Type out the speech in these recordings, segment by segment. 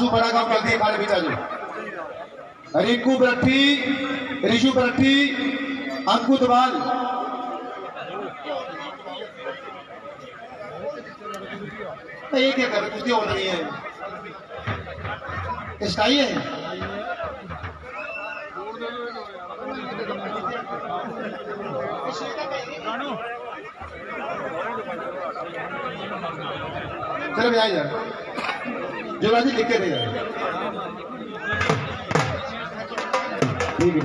आसू बड़ा काम जल्दी अखाड़े बीच आ जाओ। रिंकू बरठी, ऋषु बरठी, अंकु दवाल। ये क्या कर कुछ हो रही है, स्टाइल है। चलो भैया यार जो बाजी लिख के देगा ठीक है।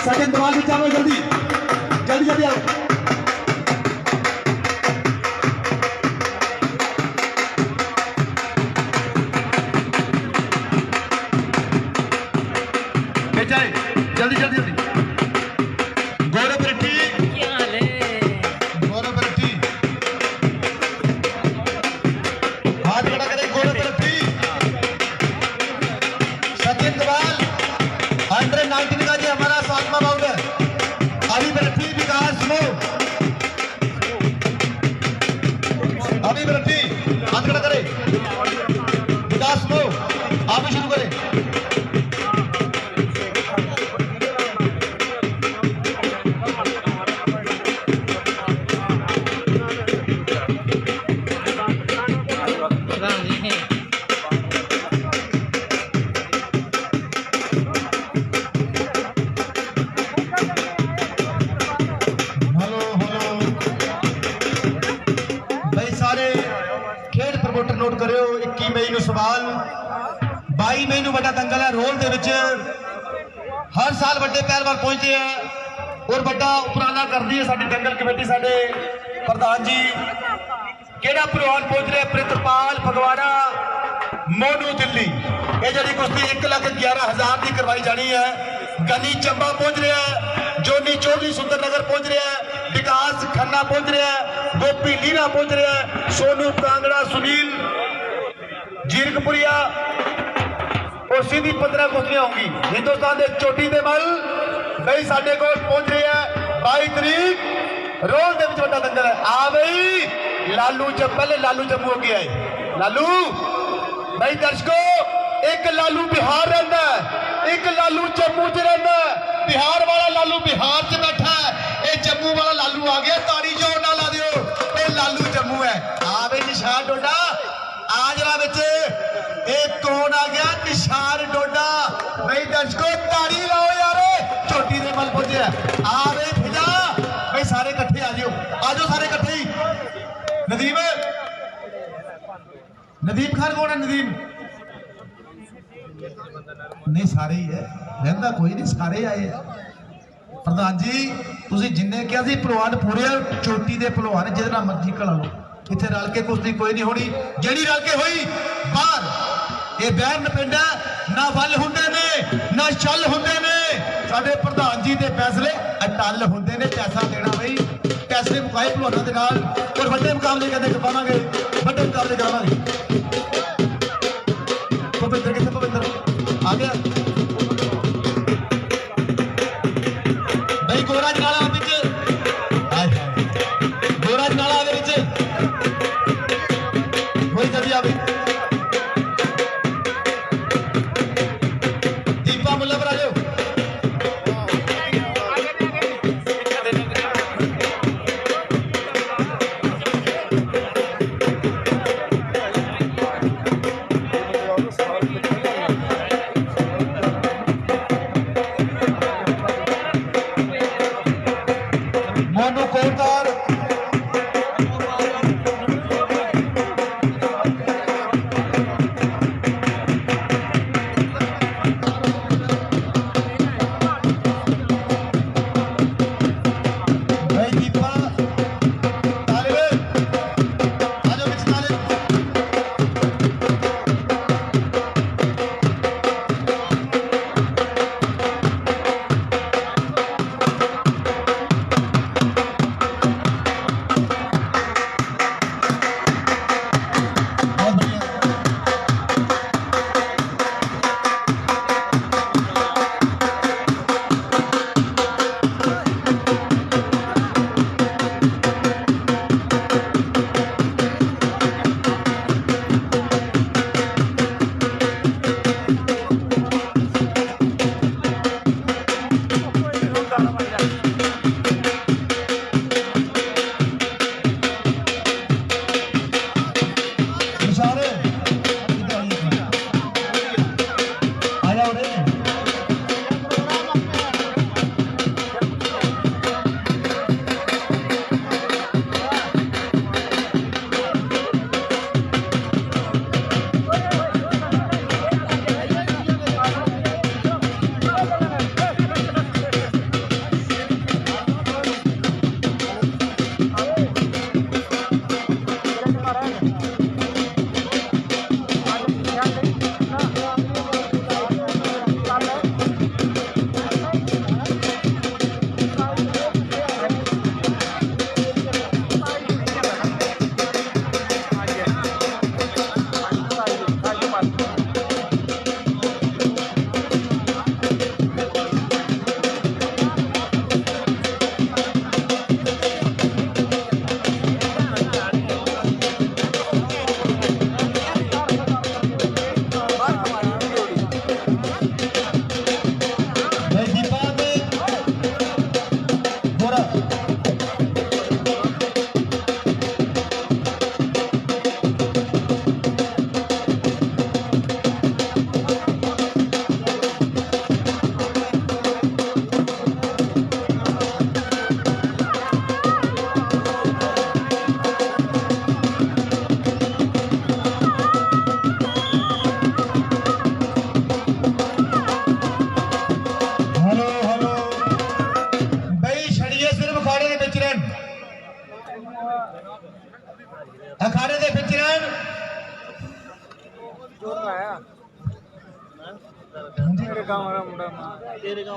सेकंड दवाल भी चालो, जल्दी जल्दी जल्दी आओ। बेचाए जल्दी जल्दी जल्दी। गौरव रेड्डी, क्या हाल है? गौरव रेड्डी हाथ खड़ा करें। गौरव रेड्डी, सचिन दवाल, 119 का जी हमारा 7वां बाउंड है। अभी बरठी, विकास लो, अभी बरठी हाथ खड़ा करे। विकास लो, आप भी शुरू करें। नोट करो 21 मई ਨੂੰ सवाल, 22 मई ਨੂੰ ਵੱਡਾ ਦੰਗਲ ਹੈ। ਰੋਲ ਦੇ ਵਿੱਚ हर साल ਵੱਡੇ ਪਹਿਲਵਾਨ ਪਹੁੰਚਦੇ ਆ और ਵੱਡਾ ਉਪਰਾਲਾ ਕਰਦੀ ਹੈ ਸਾਡੀ ਦੰਗਲ ਕਮੇਟੀ। ਸਾਡੇ ਪ੍ਰਧਾਨ ਜੀ ਕਿਹੜਾ ਪਹਿਲਵਾਨ ਪਹੁੰਚ ਰਿਹਾ? ਪ੍ਰਿਤਪਾਲ ਫਗਵਾੜਾ, ਮੋਨੂ ਦਿੱਲੀ। ਇਹ ਜਿਹੜੀ ਕੁਸ਼ਤੀ 1,11,000 ਦੀ ਕਰਵਾਈ ਜਾਣੀ ਹੈ। ਗਨੀ ਚੰਬਾ ਪਹੁੰਚ ਰਿਹਾ, जोनी चौधरी सुंदर नगर पहुंच रहा है, विकास खन्ना पहुंच रहा है, गोपी लीना पहुंच रहा है, सोनू कांगड़ा, सुनील जीरकपुरिया और सीधी 15 कुश्तियां होंगी। हिंदुस्तान के चोटी के मल बई साडे कोल पहुंच रही है 22 तरीक रोल दे विच वड्डा दंगल है। आ बई लालू जब पहले लालू जम्मू हो गया है। लालू बई दर्शकों, एक लालू बिहार रहता है, एक लालू जम्मू च रहता है। बिहार वाला लालू बिहार च बैठा है, ये जम्मू वाला लालू आ गया। ताड़ी जोर ना ला दियो, ये लालू जम्मू है। आ बई निशान डोडा आ जरा बिच, एक कौन आ गया? निशान डोडा। भाई दर्शकों ताड़ी लाओ यार, चोटी दे मल पहुंचे आ बई फिजा। भाई सारे इकट्ठे आ जाओ, आ जाओ सारे इकट्ठे ही। नदीम, नदीम खान कौन है? नदीम नहीं, सारे ही है, रहता कोई नहीं, सारे आए हैं। प्रधान जी तुसीं जिन्ने कहा सी पहलवान पूरे चोटी दे पहलवान जिहदे नाल मर्जी कला लो। इत्थे रल के कुश्ती कोई नहीं होनी, जिहड़ी रल के होई बाहर। ये बहन पिंड है, ना वल हुंदे ने ना छल हुंदे ने। साडे प्रधान जी दे फैसले अटल हुंदे ने। पैसा देना बई, पैसे मुकाए पहलवानां दे नाल और वड्डे मुकाबले कहंदे करवावांगे, वड्डे मुकाबले करावांगे। भुपिंदर कित्थे? भुपिंदर आ गया भाई। गोराज नाला बिच, गोराज नाला दे विच कोई जल्दी आ गई। दीपा मुल्ला पर आ जाओ।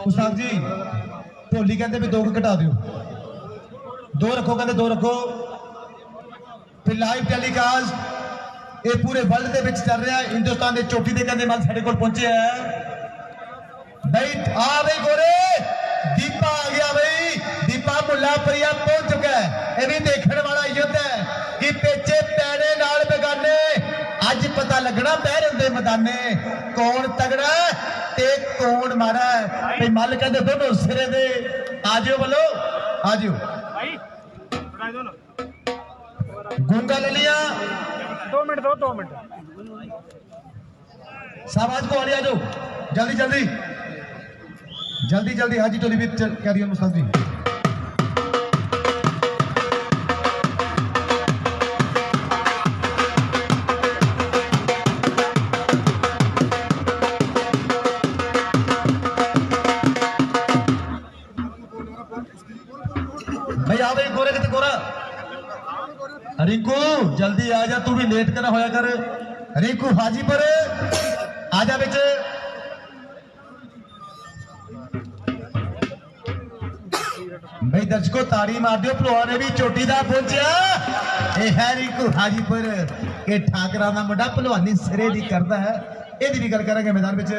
उस्ताद जी ढोली कहते भी 2 घटा दियो, 2 रखो, कहते 2 रखो। फिर लाइव टेलीकास्ट ये पूरे वर्ल्ड के विच चल रहा है। हिंदुस्तान के चोटी के कहते मल साडे कोल पहुंचे है भाई। आ भाई गोरे दीपा आ गया भाई, दीपा मुल्लापरिया पहुंच चुका है। ये भी देखने वाला युद्ध है कि पेचे पैने नाल बेगाने अज पता लगना बहरन दे मैदाने कौन तगड़ा ते कौन मारा है। भाई मल कहते दोनों सिरे दे आ जाओ, बोलो आ जाओ। गूंगा ले लिया 2 मिनट दो, 2 मिनट शाबाश को आ जाओ जल्दी जल्दी जल्दी जल्दी। हाजी टोली भी कैरी ऑन मुस्ताद जी। भाई आ भाई गोरे कितने गोरा रिंकू जल्दी आ जा, तू भी लेट कर होया कर। रिंकू हाजीपुर आ जा बेच। भाई दर्शकों ताड़ी मार दियो, भलवान ने भी चोटी दा पहुंचा। ए है रिंकू हाजीपुर के ठाकरा दा मुंडा भलवानी सिरे दी करदा है। एदी भी गल करांगे मैदान विच।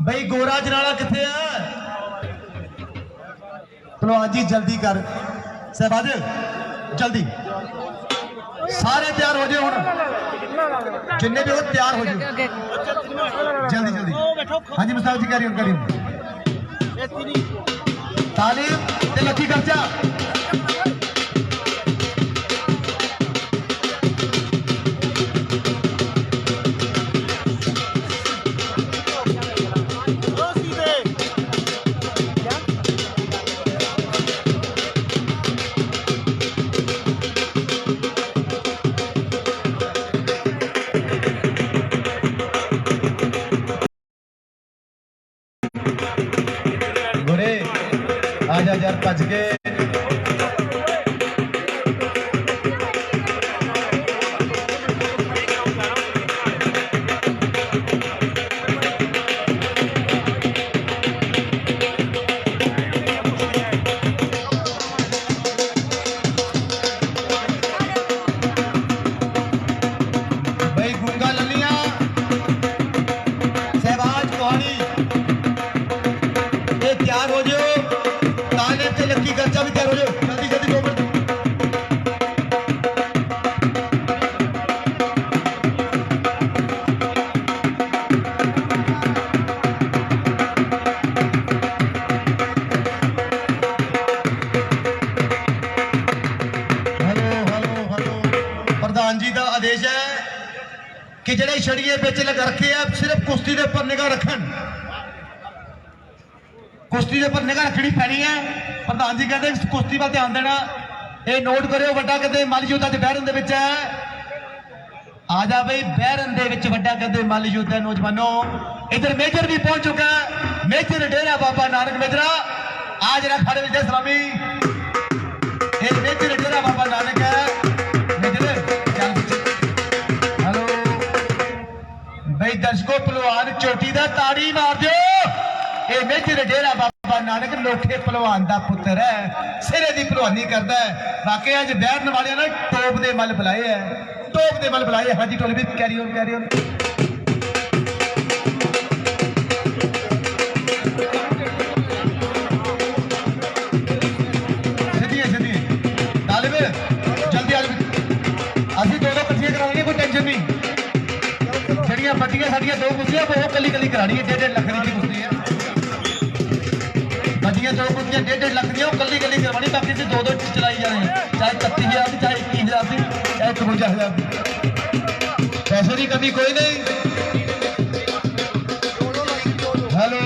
भाई गोरा जनाला किथे है? भलवान जी जल्दी कर सहबाज जल्दी, सारे तैयार हो जाओ, जिन्ने भी हो तैयार हो जाओ जल्दी जल्दी। हाँ जी मुस्ताद जी करियो तालीम ते लकी खर्चा। आजा यार भज गए। भाई गूंगा ललिया सहबाज कोहनी ये तैयार हो जाओ। लकी खर्चा भी तैयार हो जाओ जल्दी जल्दी 2 मिनट। हेलो हेलो हेलो प्रधान जी का आदेश है कि जेडे छड़िए बिच लगा रखे हैं सिर्फ कुश्ती के उपर निगाह रखन, कुश्ती के उपर निगाह रखनी पैनी है। प्रधान जी कहते कुश्ती वाल ध्यान देना। ये नोट करो वड्डा कहते मल युद्ध अज बहरन दे विच है। आ जा भाई बहरन दे विच वड्डा कहते मल युद्ध है नौजवानों। इधर मेजर भी पहुंच चुका है, मेजर डेरा बाबा नानक मेजरा आज खड़े विजय सलामी। ये मेजर डेरा बाबा नानक है। मेजर हेलो भाई दर्शकों पहलवान चोटी दा ताड़ी मार दो। ये मेजर डेरा बाबा नानक लोखे पहलवान का पुत्र है, सिरे की पहलवानी करता है। बाकी अज बहरन वाले ने टोप दे मल बुलाए है, टोप दे मल बुलाए। हाजी टोली भी कैरी ऑन कैरी ऑन। सीधी सीधी तालिब जल्दी आ अभी 2 कट्ठियां करानी कोई टेंशन नहीं। जड़ियां बटियां साडियां 2 कुर्सियां वो कली कली करानी है। 1.5 लाख की कुर्सी है। बजियां 2 कुर्सियां 1.5 लाख दी कली कली करवानी। बाकी से 2 चलाई जाने, चाहे 31,000 की, चाहे 21,000 की, चाहे 52,000 की। पैसे की कमी कोई नहीं। हेलो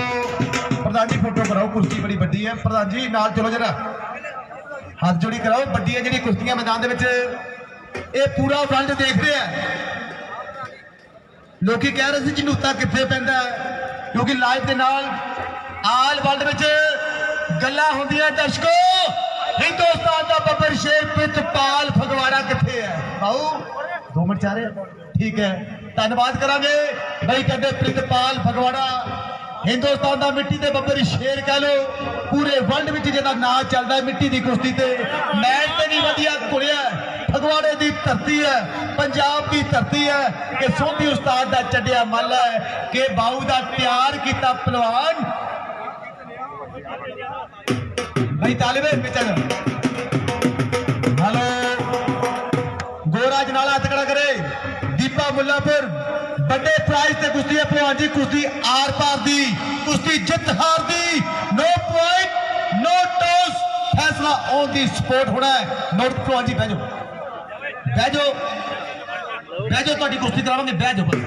प्रधान जी फोटो कराओ, कुर्सी बड़ी बड़ी है। प्रधान जी नाल चलो जरा हाथ जोड़ी कराओ। बड़ी जी कुश्तियां मैदान ये पूरा वर्ल्ड देख रहा है। लोग कह रहे थे झनूता कितने पैंदा है क्योंकि लाइव के नाल आल वर्ल्ड में गल्लां होंदियां। दर्शकों हिंदुस्तान का बब्बर शेर पितपाल फगवाड़ा कितने है? भाऊ 2 मिनट चाह रहे ठीक है। ਧੰਨਵਾਦ ਕਰਾਂਗੇ ਬਈ ਕਹਿੰਦੇ ਪ੍ਰਿਤਪਾਲ ਫਗਵਾੜਾ हिंदुस्तान का मिट्टी के बब्बर शेर कह लो पूरे वर्ल्ड में जिहदा नाम चलता है मिट्टी की कुश्ती ते मैच ते नहीं वधिया कुड़िया फगवाड़े की धरती है पंजाब की धरती है कि सोधी उस्ताद का चढ़िया मल है कि बाऊ का तैयार किया पहलवान भाई तालिबे हेलो गोरा जनाला हथ खड़ा करे दीपा मुल्लापुर बड़े प्राइज से कुश्ती है पहलवान जी कुश्ती आर पार दी कुश्ती जित हार दी नो पॉइंट नो टॉस फैसला ऑन दी स्पोर्ट होना है नोट पहलवान जी बह जाओ तुम्हारी कुश्ती करावांगे बह जाओ बस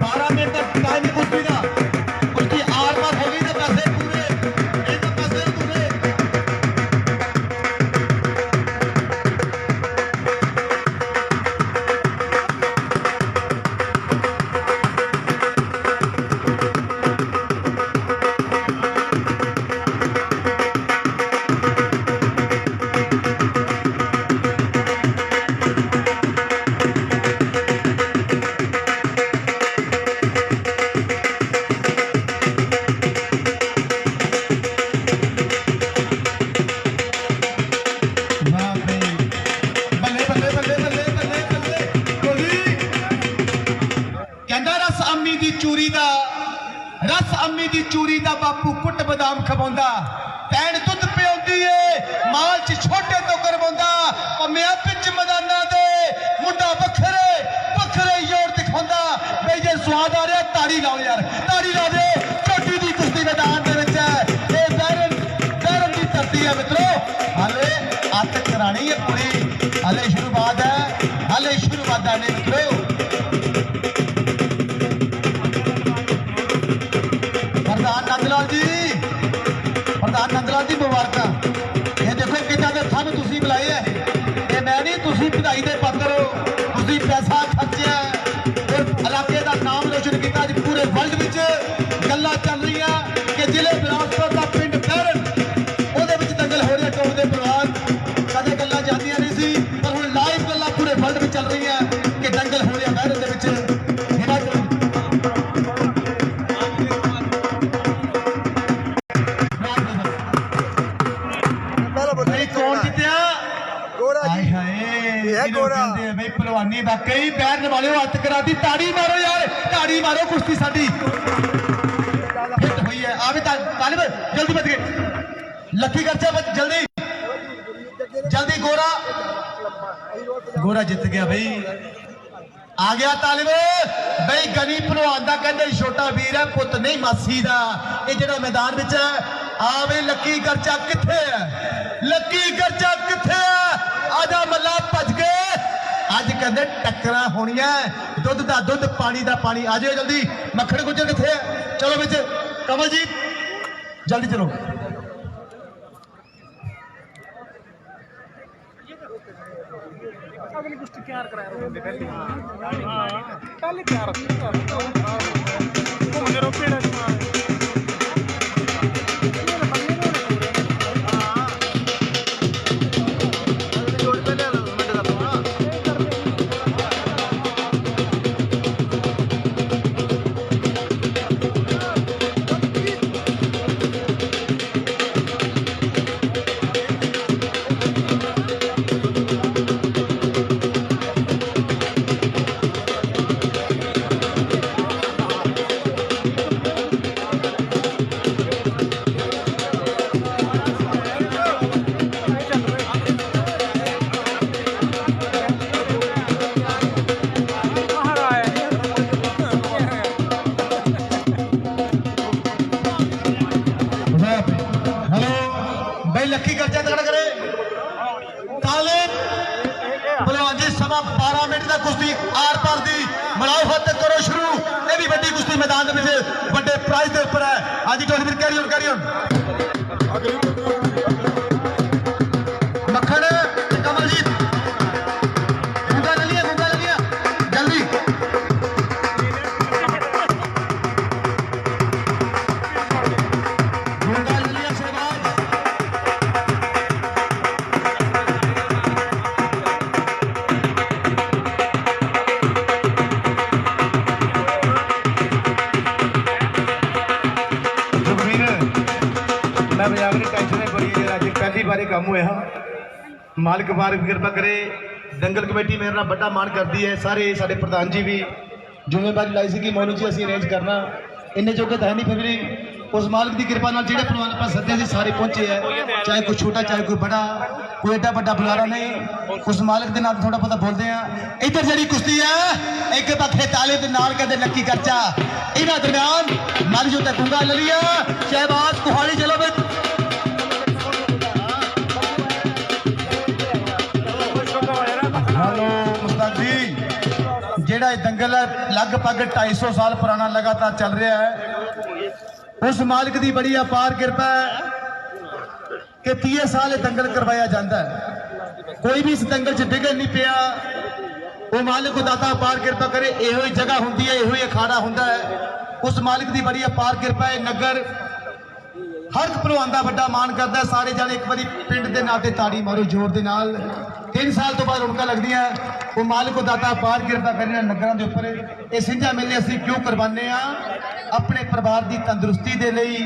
12 मिनट तक टाइम कुश्ती का कुश्ती आर पार होगी तो पैसे पूरे नहीं तो पैसे पूरे रस अम्मी दी चूरी दा बापू कुट बदाम खवाउंदा भैन दुध पियाउंदी है माल च छोटे तो करवाउंदा पम्मिया पिच मैदाना दे मुंडा बखरे बखरे जोर दिखाउंदा बई जे स्वाद आ रहा ताड़ी लाओ यार ताड़ी ला दे छोटी दी कुश्ती मैदान दे विच है ए बैरन दी धरती है मित्रों हाले अत करानी है पूरी हाले शुरुआत है ने मित्रों प्रधान नंदलाल जी मुबारक ये देखो कितना के थन तुसी बुलाए है ये मैं नहीं तुसी बधाई दे पत्र तुसी पैसा खर्चा और इलाके का नाम रोशन किया अज पूरे वर्ल्ड में गल्लां चल रही कि जिले बिलासपुर का पिंड बैरन ਉਹਦੇ ਵਿੱਚ दंगल हो रहा टॉप के प्रवान कदे गल्लां जांदियां नहीं सी पर हुण लाइव गल्लां पूरे वर्ल्ड में चल रही कि दंगल हो रहा बैरन दे विच पहलवानी वाकई पैर नवाले हथ करा दी ताड़ी मारो यार ताड़ी मारो कुश्ती साडी हिट हुई है आवे तालिब जल्दी बच गए लकी खर्चा बच जल्दी गोरा जित गया भाई आ गया तालिब भाई गनी पहलवान दा कहंदे छोटा वीर है पुत नहीं मासी दा ये जेड़ा मैदान विच है आवे लकी खर्चा किथे है लकी खर्चा किथे है आजा मल्ला भज गए अज कहते टक्कर होनिया दुध का दुध पानी का पानी आ जाओ जल्दी मक्खन गुजर किथे है चलो बिच कमलजीत जल्दी चलो अगली कुश्ती तैयार कराया पहले तैयार लकी खर्चा तगड़ा करे तालिब पहलवान जी समा 12 मिनट का कुश्ती आर पार दी मलाओ हाथ करो शुरू ये भी बड़ी कुश्ती मैदान में बड़े प्राइज के ऊपर है आज कैरी ऑन मक्खन कमलजीत गुंगा ले लिया जल्दी गुंगा ले लिया शहबाज ਵਾਰੀ ਕੰਮ ਹੋਇਆ। ਮਾਲਕ ਬਾਰ ਕਿਰਪਾ ਕਰੇ। ਦੰਗਲ ਕਮੇਟੀ ਮੇਰੇ ਨਾਲ ਵੱਡਾ ਮਾਣ ਕਰਦੀ ਹੈ। ਸਾਰੇ ਸਾਡੇ ਪ੍ਰਧਾਨ ਜੀ ਵੀ ਜ਼ਿੰਮੇਵਾਰੀ ਲਾਈ ਸੀ ਕਿ ਮੋਨੂ ਜੀ ਅਸੀਂ ਅਰੇਂਜ ਕਰਨਾ, ਇੰਨੇ ਜੋਗੇ ਤਾਂ ਹੈ ਨਹੀਂ, ਫਿਰ ਵੀ उस मालिक की कृपा नाल जिहड़े पहलवान आपां सद्दे सी सारे पहुंचे है, चाहे कोई छोटा चाहे कोई बड़ा, कोई एडा बड़ा बुलारा नहीं। उस मालिक के नाल थोड़ा पता बोलते हैं। इधर जी कुश्ती है, एक पासे ताले दे नाल कहते लक्की करचा, इन्हां दरम्यान माली जो गुंगा ललिया शहबाज कुहाड़ी चलो बे। हेलो मुस्ताक जी, जेड़ा दंगल लगभग 250 साल पुराना लगातार चल रहा है, उस मालिक की बड़ी अपार कृपा है कि 30 साल दंगल करवाया जाता है। कोई भी इस दंगल च बिगड़ नहीं पिया। वो मालिक को दाता अपार कृपा करे। यो ही जगह होंगी है, यो ही अखाड़ा होंदा है। उस मालिक की बड़ी अपार कृपा है। नगर हर भलवान का बड़ा मान करता है। सारे जाने एक बार पिंड के नाते ताड़ी मारो जोर के नाल। 3 साल तो बाद रौनक लगती है। वो मालिक को दाता अपार कृपा करने नगरों के उपर ये सिंझा मेले असीं क्यों करवाने आ? अपने परिवार की तंदुरुस्ती दे लई,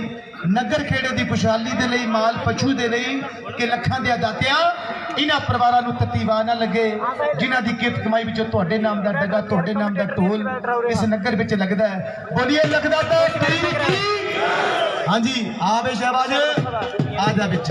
नगर खेड़े की खुशहाली दे लई, माल पशु दे लई कि लखां दे दातिया इन्हां परिवारां नूं तत्ती वाह ना लगे जिन्हां दी किरत कमाई विचों तुहाडे नाम दा डगा, तुहाडे नाम दा ढोल इस नगर विच लगदा है। बोलिए लगदा तो हाँ जी, आवे शहबाज आ जा विच।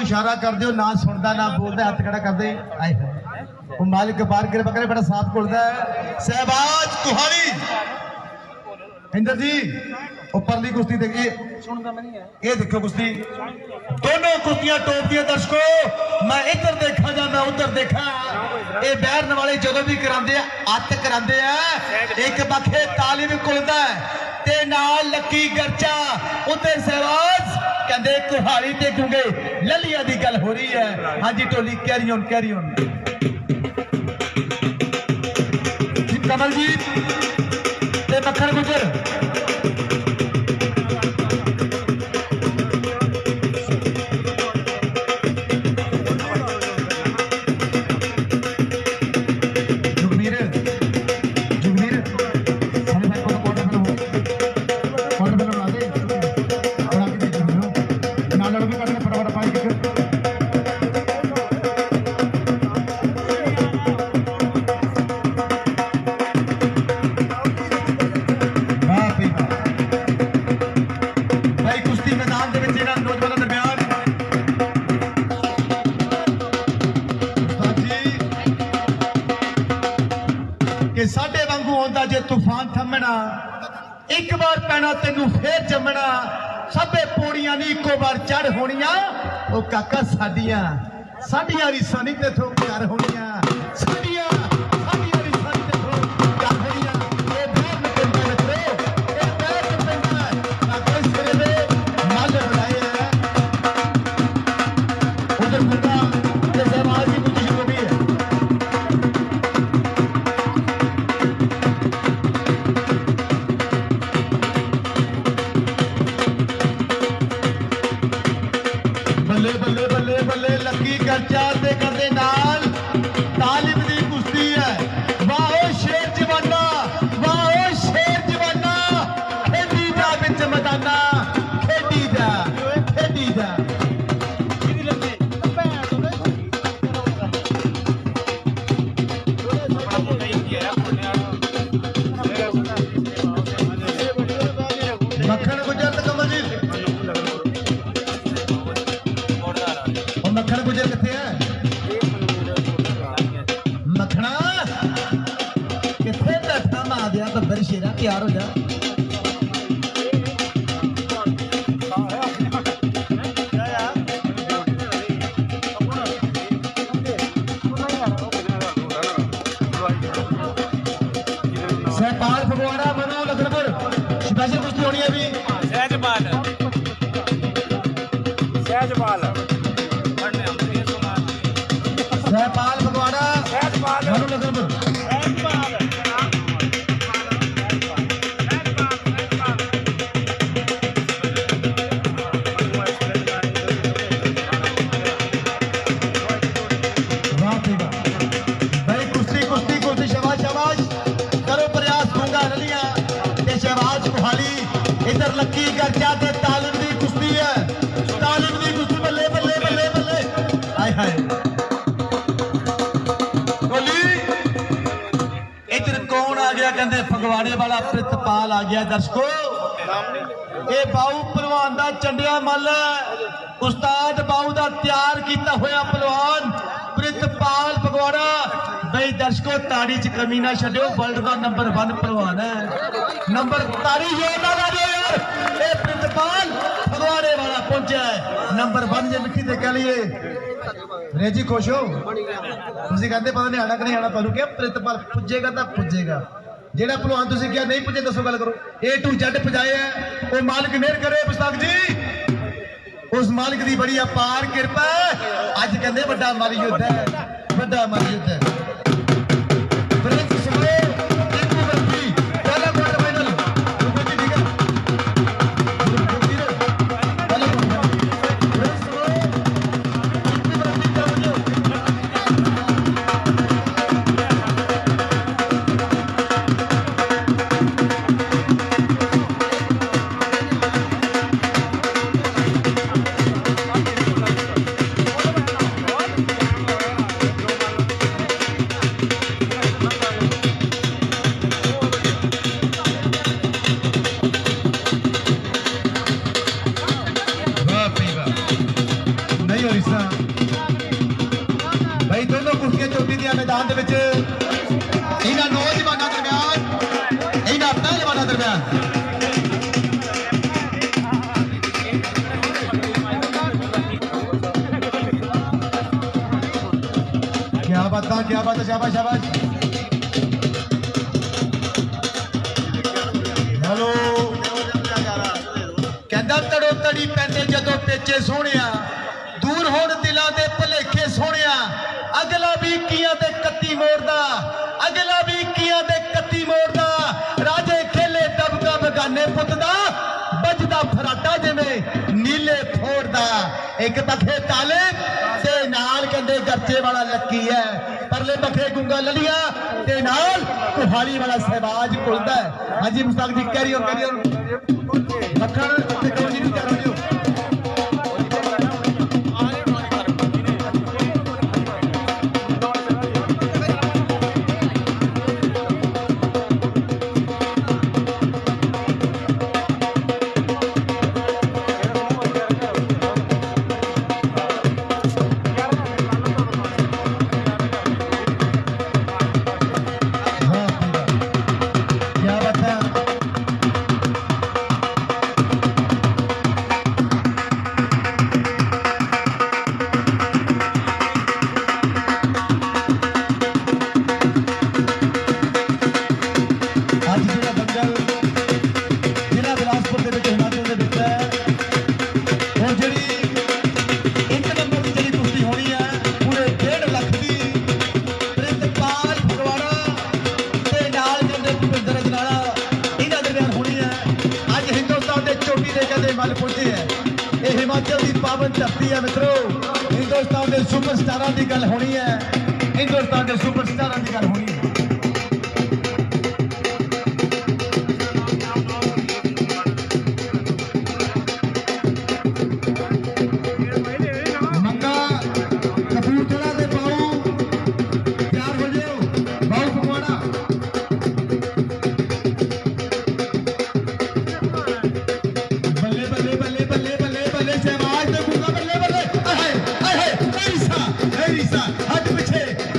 इशारा कर दो ना सुनता ना बोलता, हाथ खड़ा कर दे। वो मालिक के बार गिर पकड़े बड़ा साथ बोलता है। शहबाज कुहाड़ी इंदर जी परली कुश्ती देखिए, ये देखो कुश्ती, दोनों कुश्तियां टॉप दी दर्शकों। मैं इधर देखा जा मैं उधर देखा। ये बैरन वाले जो भी करांदे अत करांदे है। एक पाखे ताली भी कुलदा ते नाल लक्की गरचा, उधर शहबाज कहते कुहाड़ी ते गुंगे ललिया की गल हो रही है। हाँ जी टोली carry on carry on. Kamaljit ते मक्खन गुजर साडे वांगू आंदा जे तूफान थमना, एक बार पैना तेनू फिर जमना, सबे पौड़ियां नी इको बार चढ़ होनियां। ओ काका साडियां साडियां रिसां नी तेथों कर होनियां, साडियां साडियां रिसां नी तेथों कर होनियां। ए बैर न पेंदा मित्रो, ए बैर न पेंदा काके सिरे दे मल बनाए है। उधर गुंगा ते शहबाज की कुछ शुरू भी है। बल्ले बल्ले बल्ले बल्ले लक्की गरचा ते करदे नाल बब्बर शेरा तैयार हो जा। सहपाल फगवाड़ा मनु लखनपुर स्पेशल कुश्ती होनी है अभी। सहजपाल सहपाल फगवाड़ा मनु लखनपुर। इधर लक्की गर्जा ते तालिम दी कुश्ती है, तालिम दी कुश्ती बल्ले बल्ले बल्ले बल्ले हाय हाय गोली। इधर कौन आ गया कहते फगवाड़े वाला प्रितपाल आ गया। दर्शकों ये बाऊ पहलवान दा चंडिया मल उस्ताद बाऊ दा तैयार किया होया पहलवान प्रितपाल फगवाड़ा। भाई दर्शकों ताड़ी च कमी ना छड्यो, वर्ल्ड का नंबर 1 पहलवान है। नंबर ताड़ी जोरदार आ जाओ यार। ये प्रितपाल फगवाड़े वाला पहुंचा है नंबर 1 जे मिट्टी ते कह लिए। रेजी खुश हो तुसी कहते पता नहीं आना कि नहीं आना, तुहानू क्या प्रितपाल पुजेगा तो पुजेगा। जेड़ा पहलवान तुसी क्या नहीं पुजे दसो गल करो। A to Z पुजाए है वो मालिक मेहर करे मुस्ताक जी, उस मालिक दी बड़ी अपार कृपा है। अज कहते बड़ा माली युद्ध है, बड़ा माली युद्ध है। भाई दोनों कुर्सियां चौथी दिया मैदान के विच इन्हां नौजवानों दरम्यान, इन्हां पहलवानों दरम्यान क्या बात है, क्या बात है। शाबाश शाबाश। हेलो कहता तड़ो तड़ी पैंदे जदों पेचे सोहणिया, दूर होण दिलां दे भुलेखे सोहणिया। अगला भी किया ते कत्ती मोड़दा, अगला भी किया ते कत्ती मोड़दा। राजे खेले दबका बगाने पुत दा, बजदा फराटा जिवें नीले फोड़दा। एक पखे ताले ते नाल कहंदे गर्चे वाला लक्की है, परले पखे गुंगा ललिया ते नाल कुहाड़ी वाला सहबाज कुलदा है। हां जी मुस्ताक जी कैरी ऑन मक्खन ते कौन जी करो जी। मल पहुंचे है। ये हिमाचल की पावन धरती है मित्रों। हिंदुस्तान के सुपरस्टारों की गल होनी है, हिंदुस्तान के सुपरस्टारों की गल होनी है। मंगा कपूरथला के बाऊ तैयार हो जाओ, बाऊ फगवाड़ा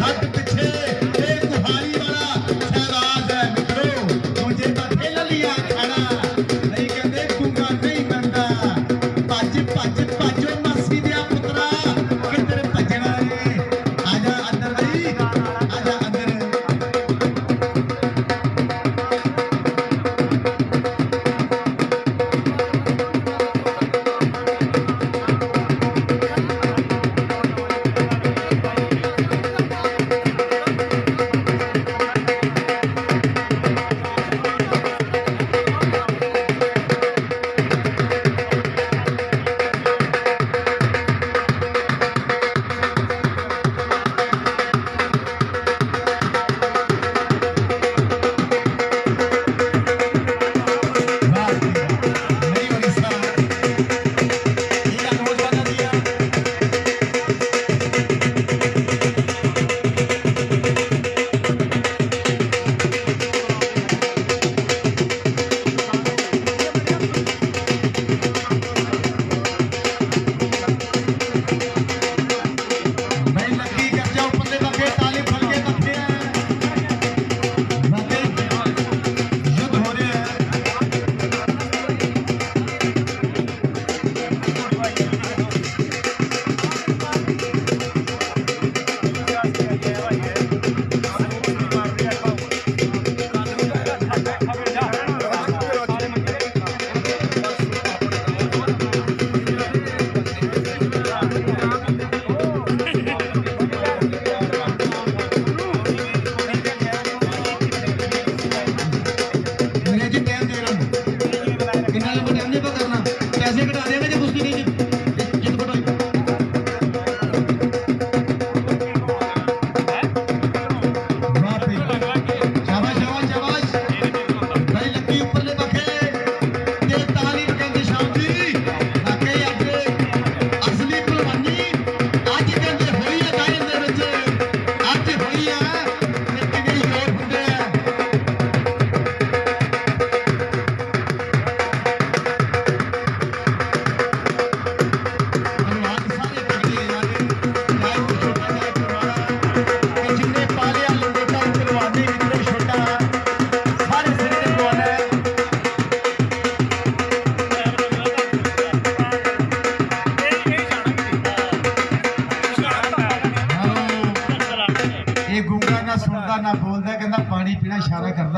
हट पीछे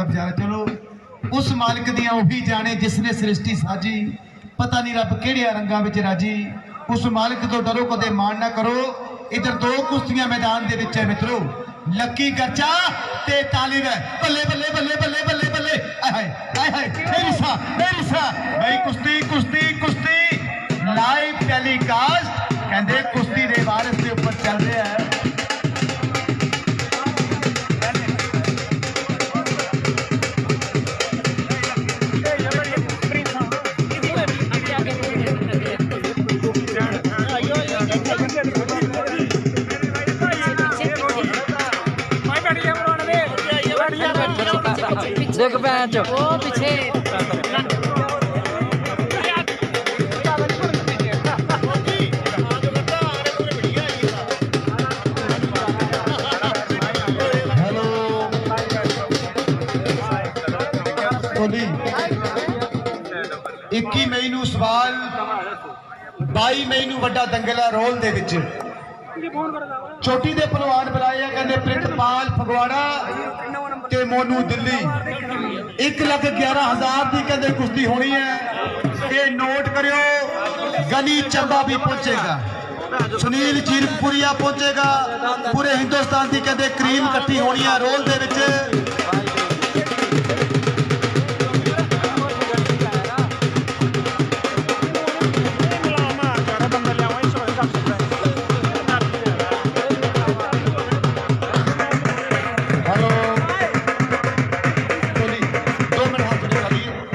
था बेचारा। चलो उस मालिक दियां वही जाने जिसने सृष्टि साजी, पता नहीं रब किहड़े रंगां विच राजी। उस मालिक तो डरो कदे मान ना करो। इधर दो कुश्तियां मैदान दे विच है मित्रों, लक्की गर्जा ते तालिब है। बल्ले बल्ले बल्ले बल्ले बल्ले बल्ले, आय हाय मेरी सा भाई कुश्ती कुश्ती कुश्ती लाइव टेलीकास्ट कहते कुश्ती दे वारिस के ऊपर चल रहा है। देख पैंच वो पीछे हेलो 21 मई ਨੂੰ ਸਵਾਲ 22 ਮਈ ਨੂੰ ਵੱਡਾ ਦੰਗਲ ਹੈ ਰੋਲ ਦੇ ਵਿੱਚ। ਚੋਟੀ ਦੇ ਪਹਿਲਵਾਨ ਬੁਲਾਏ ਆ ਕਹਿੰਦੇ ਪ੍ਰਿਤਪਾਲ ਫਗਵਾੜਾ ਤੇ ਮੋਨੂ ਦਿੱਲੀ। 1,11,000 ਦੀ ਕਹਿੰਦੇ ਕੁਸ਼ਤੀ ਹੋਣੀ ਹੈ। ਇਹ ਨੋਟ ਕਰਿਓ। ਗਨੀ ਚੰਬਾ ਵੀ ਪਹੁੰਚੇਗਾ, ਸੁਨੀਲ ਚੀਰਪੁਰੀਆ ਪਹੁੰਚੇਗਾ। ਪੂਰੇ ਹਿੰਦੁਸਤਾਨ ਦੀ ਕਹਿੰਦੇ ਕਰੀਮ ਇਕੱਠੀ ਹੋਣੀ ਹੈ ਰੋਲ ਦੇ ਵਿੱਚ।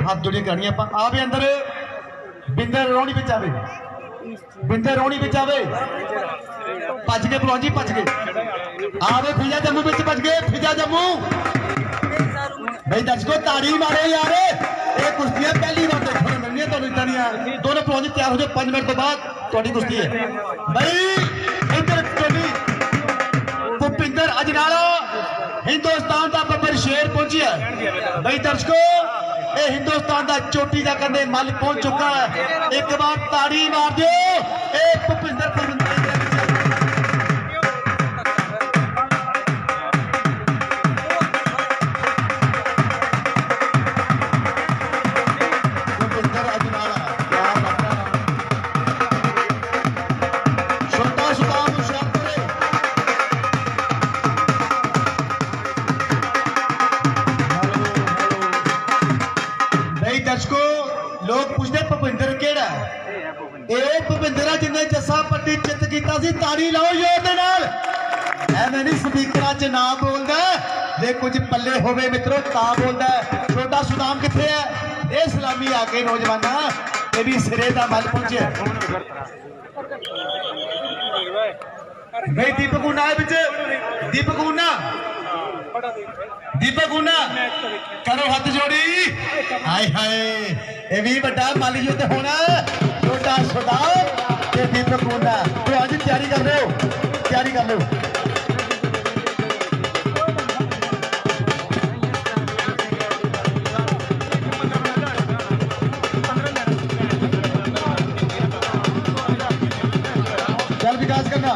हाथ जोड़िए करनी आप आवे अंदर। बिंदर रोनी बिच आवे, बिंदर रोनी बिच आवे। भज गए भलवान जी, भज गए। आवे फिजा जम्मू बिच भज गए, फिजा जम्मू। भाई दर्शकों ताड़ी मारे यार, ये कुश्तियां पहली बार देखने को मिलनी है तो इतना नहीं। दोनों भलवान जी तैयार हो जाओ, 5 मिनट तो बाद थोड़ी कुश्ती है। भाई इधर भूपिंदर अजनाला हिंदुस्तान का बब्बर शेर पहुंचिया। भाई दर्शकों ये हिंदुस्तान का चोटी का कहते मल पहुंच चुका है। एक बार ताड़ी मार दो। भूपिंदर लोग पूछते भूपिंदर केड़ा है? भूपिंदर जिन्हें जस्सा पट्टी चित किया सी। ताड़ी लाओ जोर दे नाल। एवें नहीं स्पीकर च ना बोलदा, जे कुछ पल्ले होवे मित्रों ता बोलदा। छोटा सुदाम किथे है? ये सलामी आके नौजवाना ये भी सिरे दा मल पहुंचे। भाई दीपक ऊना है बिच, दीपक ऊना, दीपक ऊना करो हाथ जोड़ी। हाय हाय ये भी बड़ा माली युद्ध होना। छोटा सुदाम ते दीपक ऊना तो आज तैयारी कर रहे हो, तैयारी कर लो। चल विकास करना।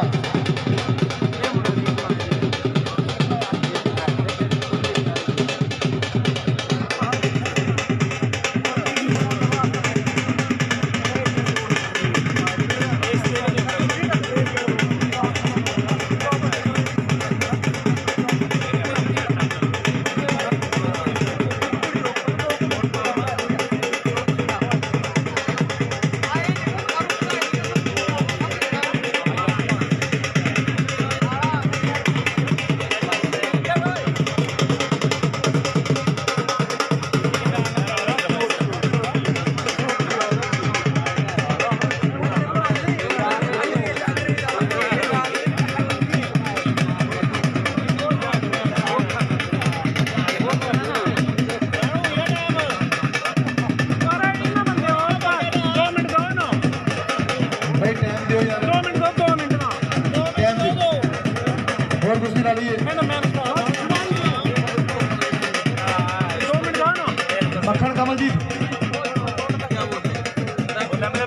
मक्खन कमल जी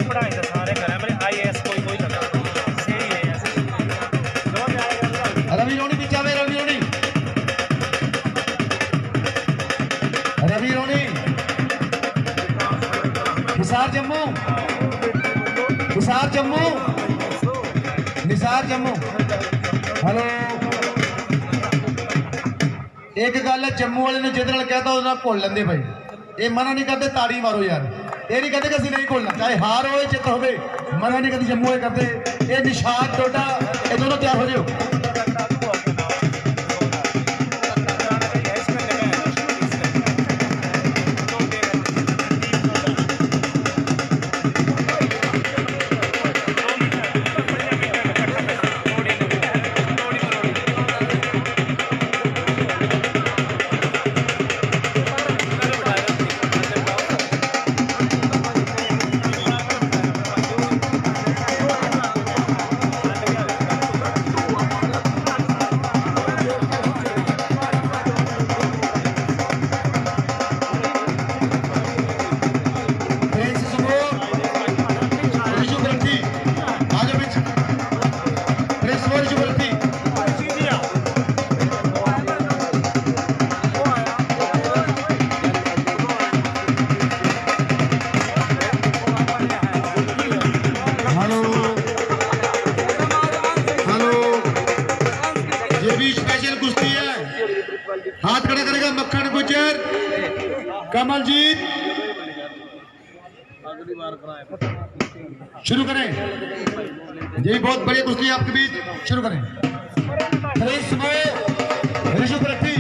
पढ़ाई सारे IAS कोई लगा रवि रोनी पीछे रवि रोनी रवि रोनी, निसार जम्मू, निसार जम्मू, निसार जम्मू। हेलो, एक गल है जम्मू वाले ने जिद कहता उस घुल लेंगे भाई, ये मना नहीं करते ताड़ी मारो यार, ये नहीं कहते कि असं नहीं घुलना, चाहे हार हो चित हो, मना नहीं करते जम्मू वाले करते। ये निशाद टोडा ये दोनों तैयार हो जाओ। हाथ खड़ा करेगा मक्खन गुजर, कमलजीत शुरू करें जी, बहुत बढ़िया कुश्ती आपके बीच, शुरू करें। ऋषु प्रति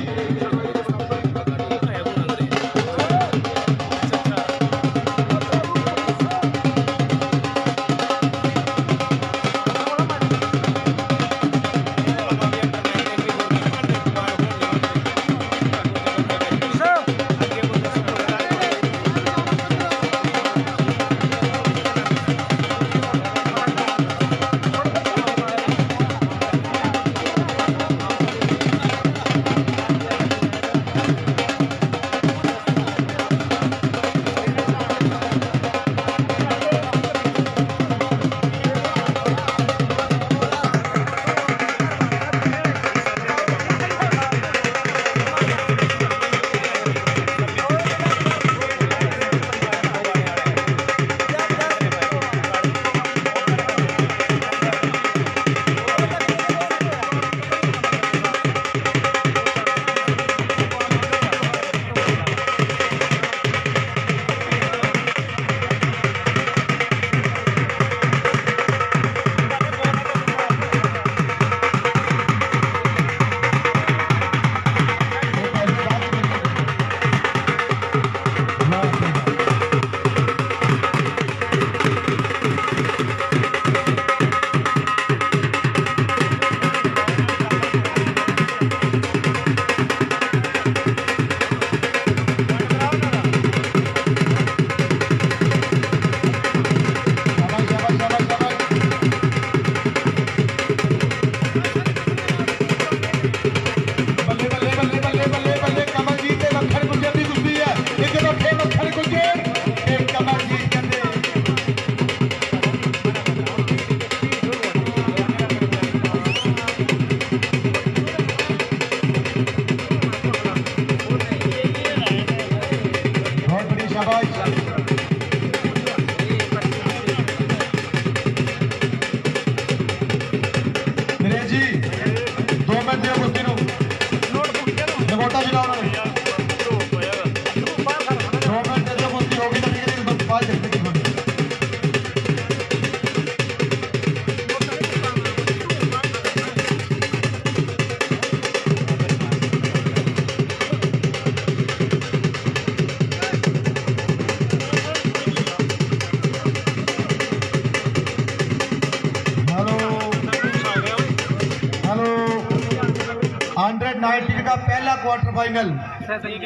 का पहला क्वार्टर फाइनल,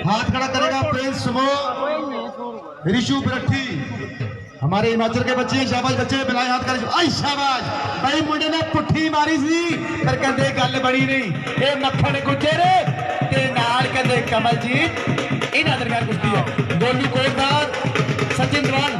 हाथ खड़ा करेगा प्रिंस सुमो ऋषु ब्रठी, हमारे हिमाचल के बच्चे, शाबाश बच्चे, बिलाए हाथ करे, आई शाबाश भाई, मुंडे ने पुट्ठी मारी सी पर कहते गल बनी नहीं, ये मक्खन गुजर ते नाल कहते कमलजीत, इन्हां दरमियान कुश्ती है। गोलू कोटदार, सचिन रान,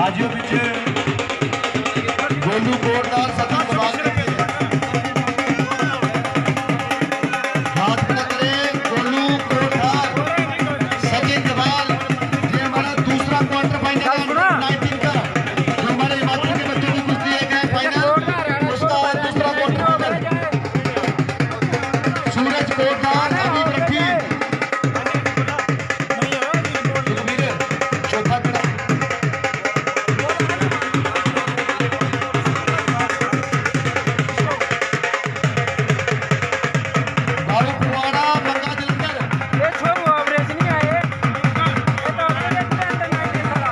ਆਜਿਓ ਪਿੱਛੇ ਗੋਲੂ ਕੋਟਦਾਰ ਸਤਿ ਸਵਾਲ हाथ खड़ा करे गोलू कोटदार सचिन जवाल ये हमारा दूसरा क्वार्टर फाइनल है 19 का जो हमारे हिमाचल के बच्चों की कुश्ती है गए फाइनल उसका दूसरा क्वार्टर फाइनल सूरज कोटदार हबीब रखी चौथा खड़ा बारू पुवाड़ा बंगा जलंधर ਇਹ ਛੋਰੂ ਐਵਰੇਜ ਨਹੀਂ ਆਏ ਇਹ ਤਾਂ ਆਪਣੇ ਦੇ ਅੰਦਰ 19 ਸਾਲਾ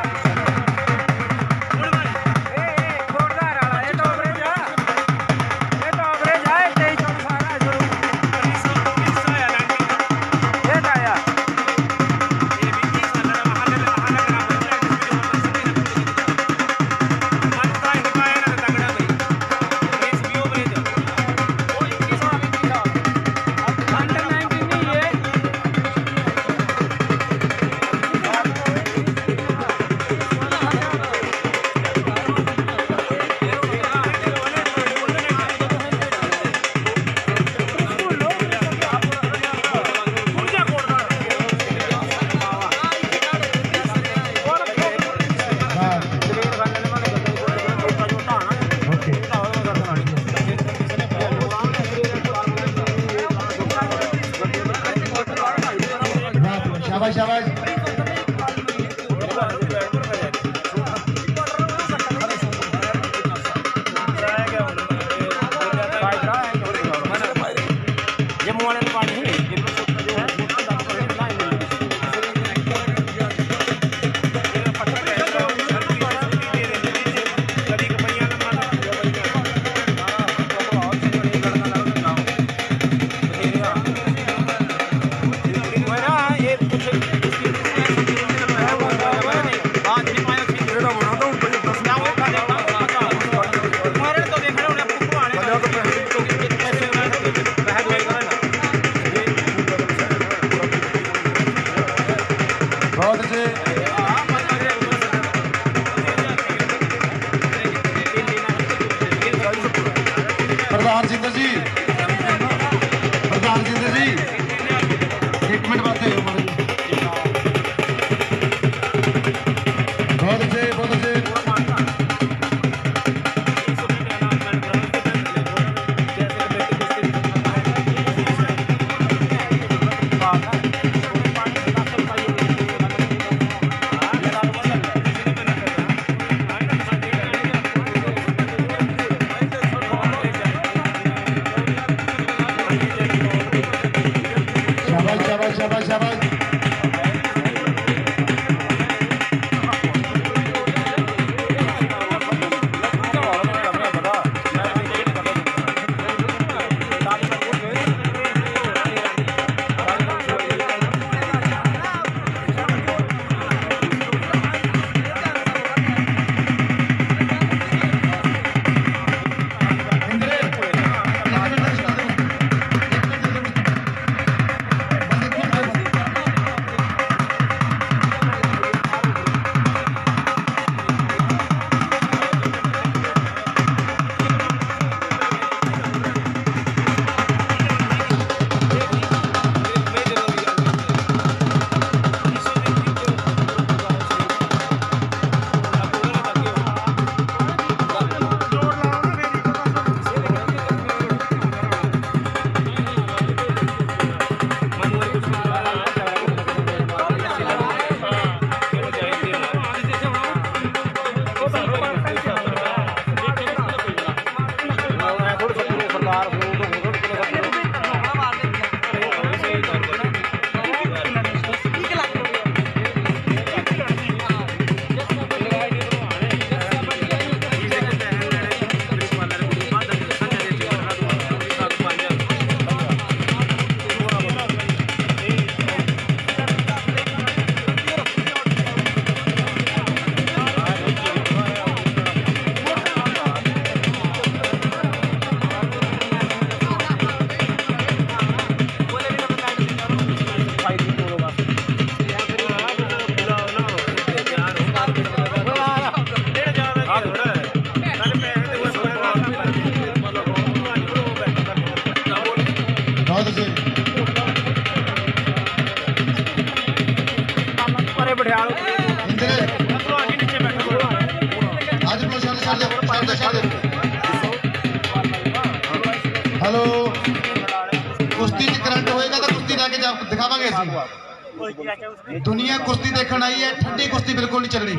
दुनिया कुश्ती देखने आई है, ठंडी कुश्ती बिल्कुल नहीं चल रही।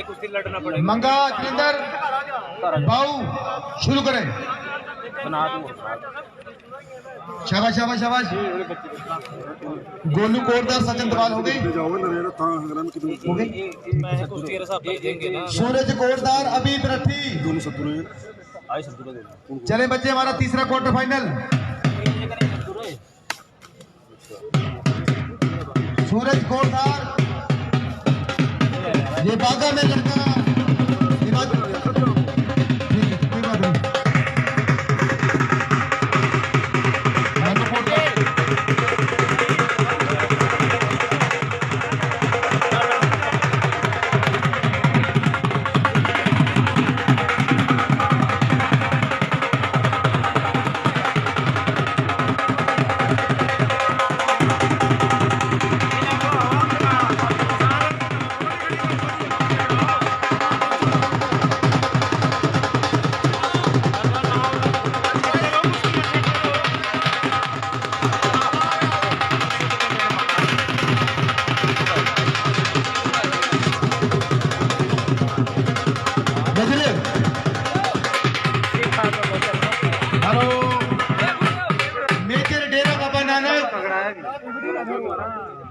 कुश्ती लड़ना पड़ेगा। मंगा जलिंदर बाऊ शुरू करें। शाबाश शाबाश शाबाश। गोलू कोटदार सचिन दवाल हो गई। सूरज कोटदार अभी रठी। चले बच्चे, हमारा तीसरा क्वार्टर फाइनल। सूरज कोटदार ये बागा में लड़का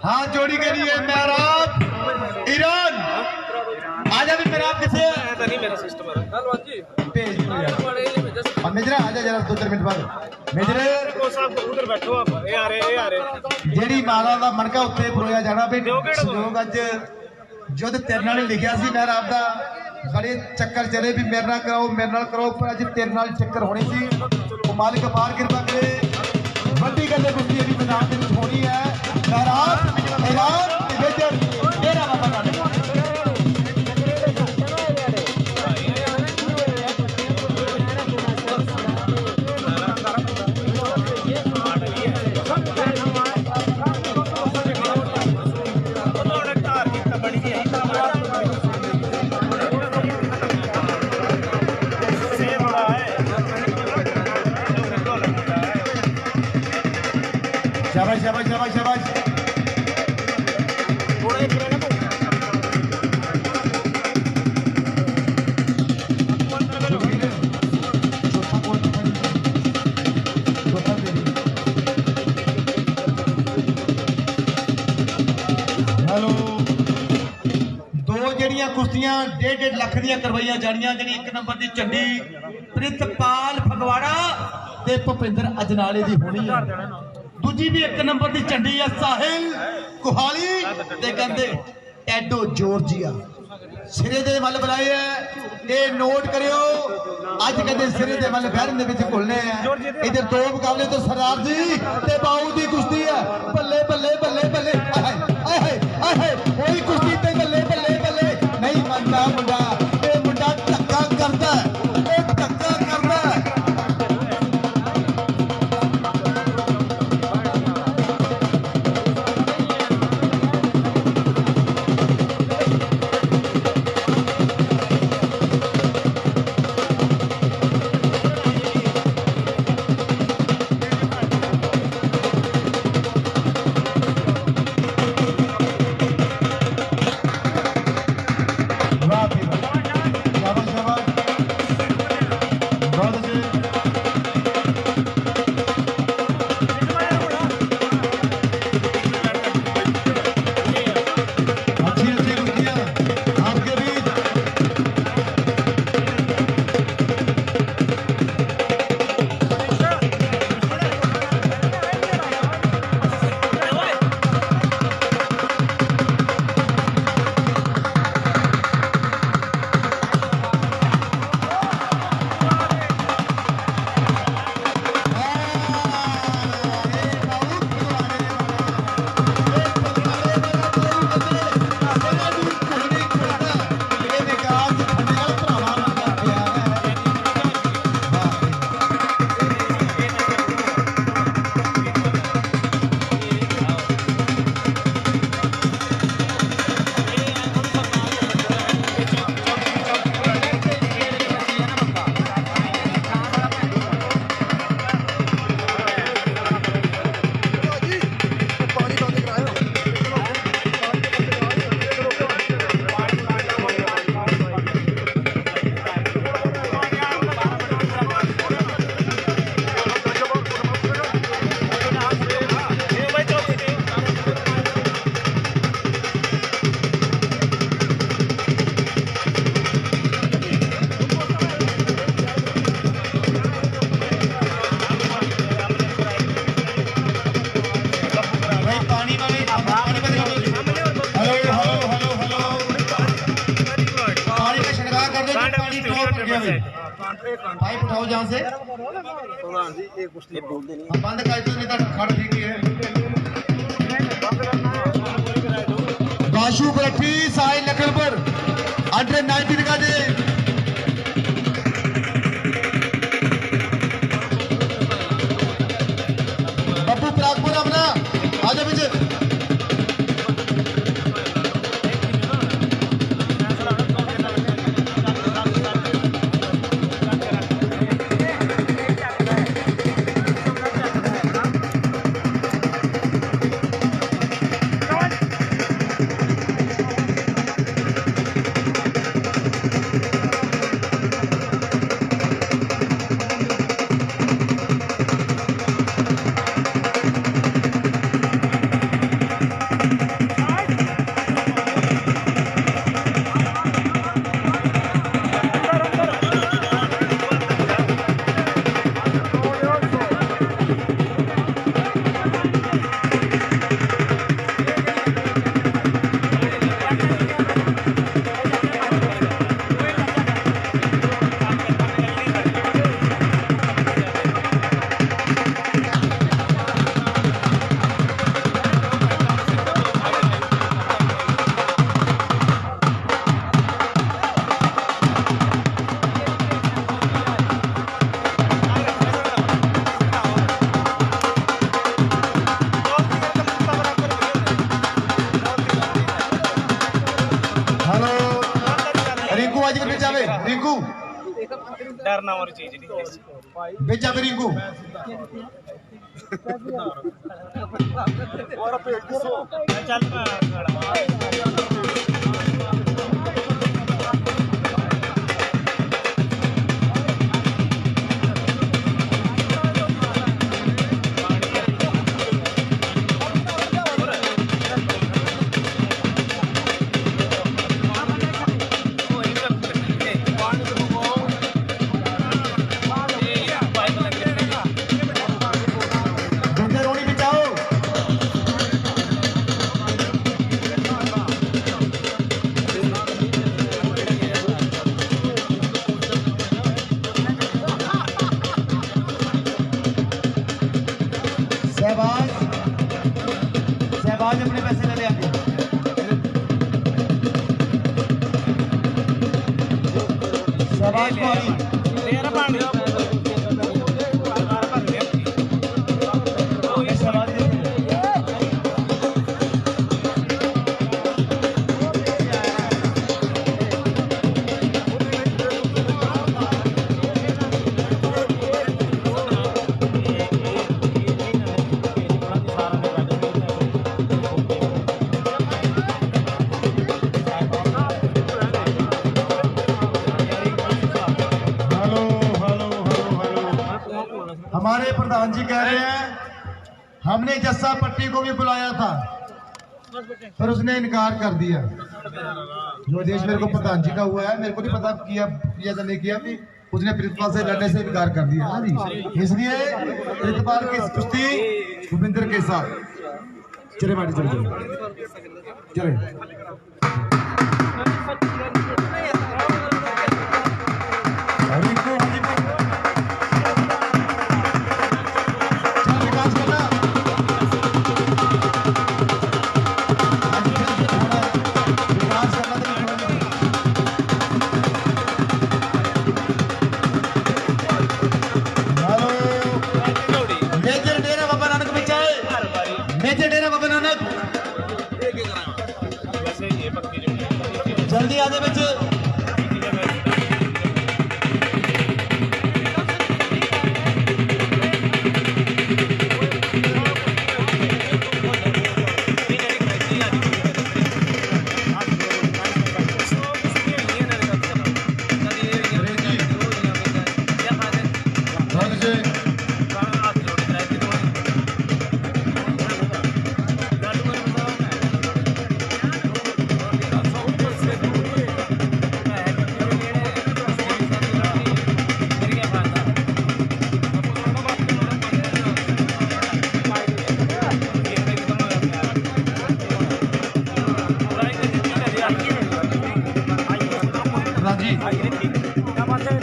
हाथ जोड़ी के लिए मेहराब ईरान। आजा भी मेहराब किसे और मेजरा आजा जरा 2-4 मिनट बाद। मेजरे उधर बैठो आप, ये आ रहे जेड़ी माला दा मणका उत्ते परोया जाना भी लोग अज जुद्ध तेरे नाल लिखिया सी मेहराब दा बड़े चक्कर चले भी मेरे नाल कराओ पर अज तेरे नाल चक्कर होनी सी। मालिक अपार कृपा करे। वड्डी गल कुश्ती अभी मैदान दे विच होनी है। मेहराब ईरान मेजर मेरा बाबा नाल शाबाश शाबाश शाबाश शाबाश। हेलो दो जड़ियां कुश्तियां 1.5 लाख दियां करवाइया जानियां। जी 1 नंबर की झंडी प्रितपाल फगवाड़ा ते भुपिंदर अजनाले की होनी है। दूजी भी 1 नंबर की झंडी है साहिल कुहाली ते कहंदे एडो जॉर्जिया। सिरे दे मल बुलाए है, ये नोट करियो। अज कहते सिरे दे मल बहरन दे विच घुलने हैं। इधर 2 मुकाबले तो सरदार जी ते बाऊ दी कुश्ती है। बल्ले बल्ले बल्ले बल्ले कोई कुश्ती ते बल्ले बल्ले बल्ले नहीं मनता मुंडा। ये मुंडा धक्का करता है, धक्का करता है। वाह लग गया भाई, पाइप उठाओ जहाँ से प्रधान जी एक कुछ नहीं बोलते नहीं बंद कर दो, नहीं तो खड़ ठीक है। काशू बरठी साहिल लखनपुर अंडर 19 दिखा दे। बब्बू प्रागपुर अपना आजा पीछे। रिंकू डरना और चीज नहीं भेजा पे रिंकू चल मैं सहबाज अपने पैसे ले आगे। सहबाज को हमारे प्रधान जी कह रहे हैं हमने जस्सा पट्टी को भी बुलाया था पर उसने इनकार कर दिया। जो आदेश मेरे को प्रधान जी का हुआ है मेरे को नहीं पता किया या नहीं किया भी उसने प्रिंसिपल से लड़ने से इनकार कर दिया है जी। इसलिए प्रिंसिपल की कुश्ती भूपिंदर के साथ चले बाटी चले चले जल्दी आने बच्चे जी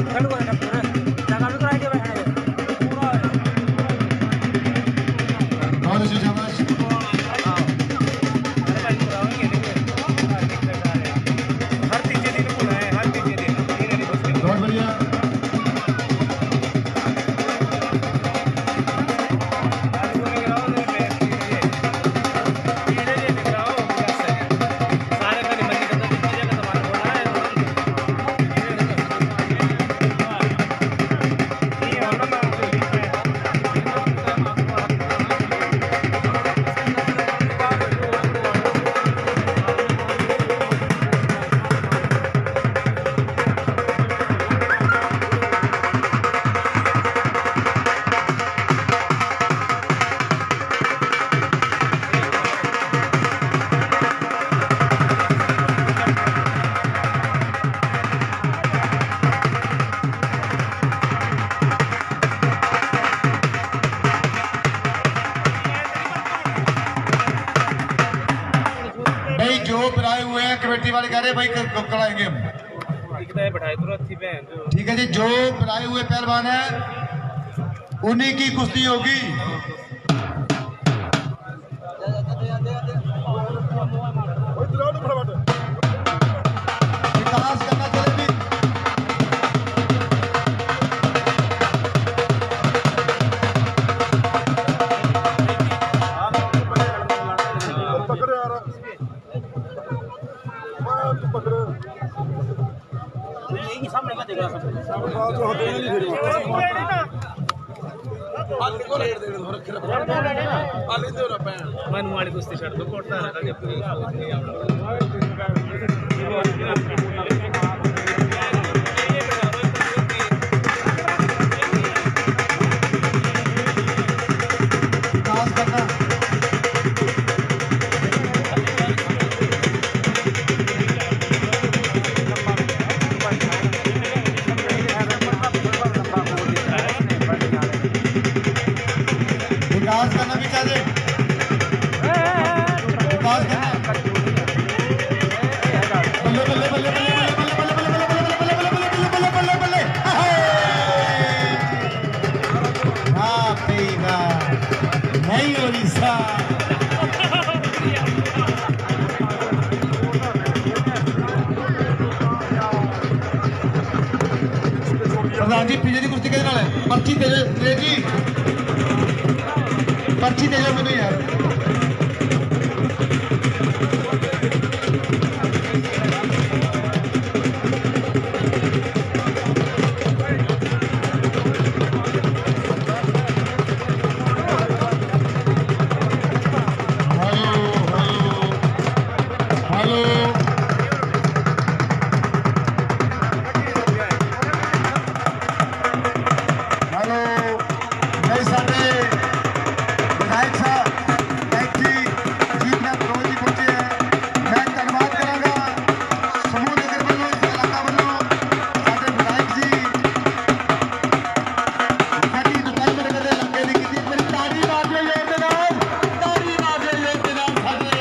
भाई कराएंगे हम। एक तो बैठाए तुरंत थी बहन जो ठीक है जी, जो बुलाए हुए पहलवान है उन्हीं की कुश्ती होगी। विकास करना चले भी। सामने का देख रहा मनु वाली कुश्ती छड़ दो कोटता रखा के पूरी विकास करना विकास करना भी चाहिए। विकास करना बल्ले बल्ले बल्ले बल्ले बल्ले बल्ले बल्ले बल्ले बल्ले बल्ले बल्ले बल्ले बल्ले वाह भाई वाह, नहीं ओडिशा। प्रधान जी पीछे की कुश्ती किहदे नाल है? पर्ची दे जी, पर्ची दे जाओ मैंने यार। हेलो हेलो भाई साहब विधायक साहब नायक जी जीतना करोड़ जी पहुंचे हैं। मैं धन्यवाद करांगा समूह नगर वालों इलाका वालों साडे विधायक जी साडी रिटायरमेंट करने लगे दी कितनी मेरी तारी मार दे जोर दे नाल, तारी मार दे जोर दे नाल साडे।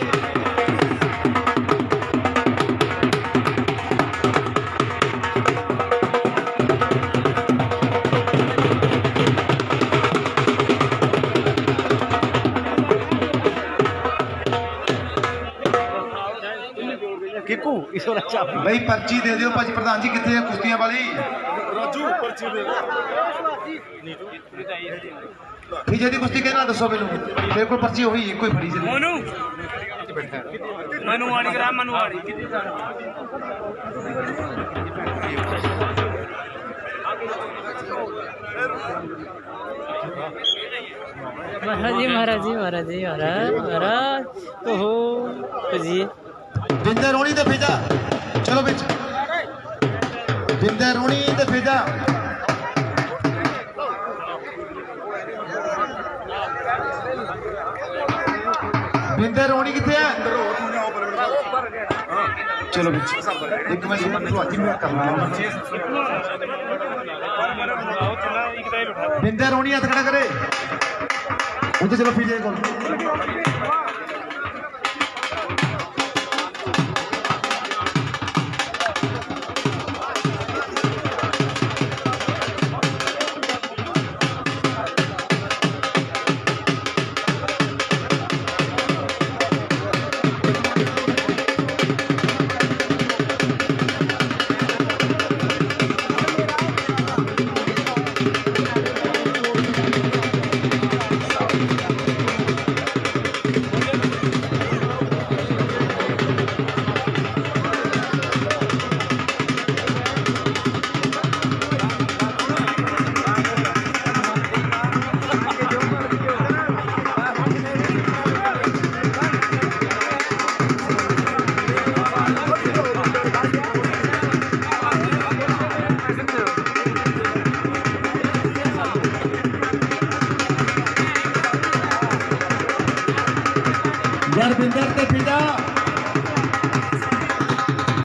किकू इस और अच्छा भाई पर्ची दे दियो भाजी। प्रधान जी कितने कुश्तियां वाली राजू पर्ची दे पीछे की कुश्ती कहना दसो मैनू, मेरे को पर्ची हुई कोई फड़ी से मनु मनु वाली ग्राम मनु वाली महाराज जी महाराज जी महाराज जी महाराज महाराज ओहो जी बिंदर रोनी ते भेजा चलो बिच बिंदर रोनी ते भेजा। बिंदर रोनी कितने है? चलो बिच एक मिनट ਤੁਹਾਡੀ ਮੈਂ ਕਰਨਾ बिंदर रोनी हथ खड़ा करे उधर चलो पीछे को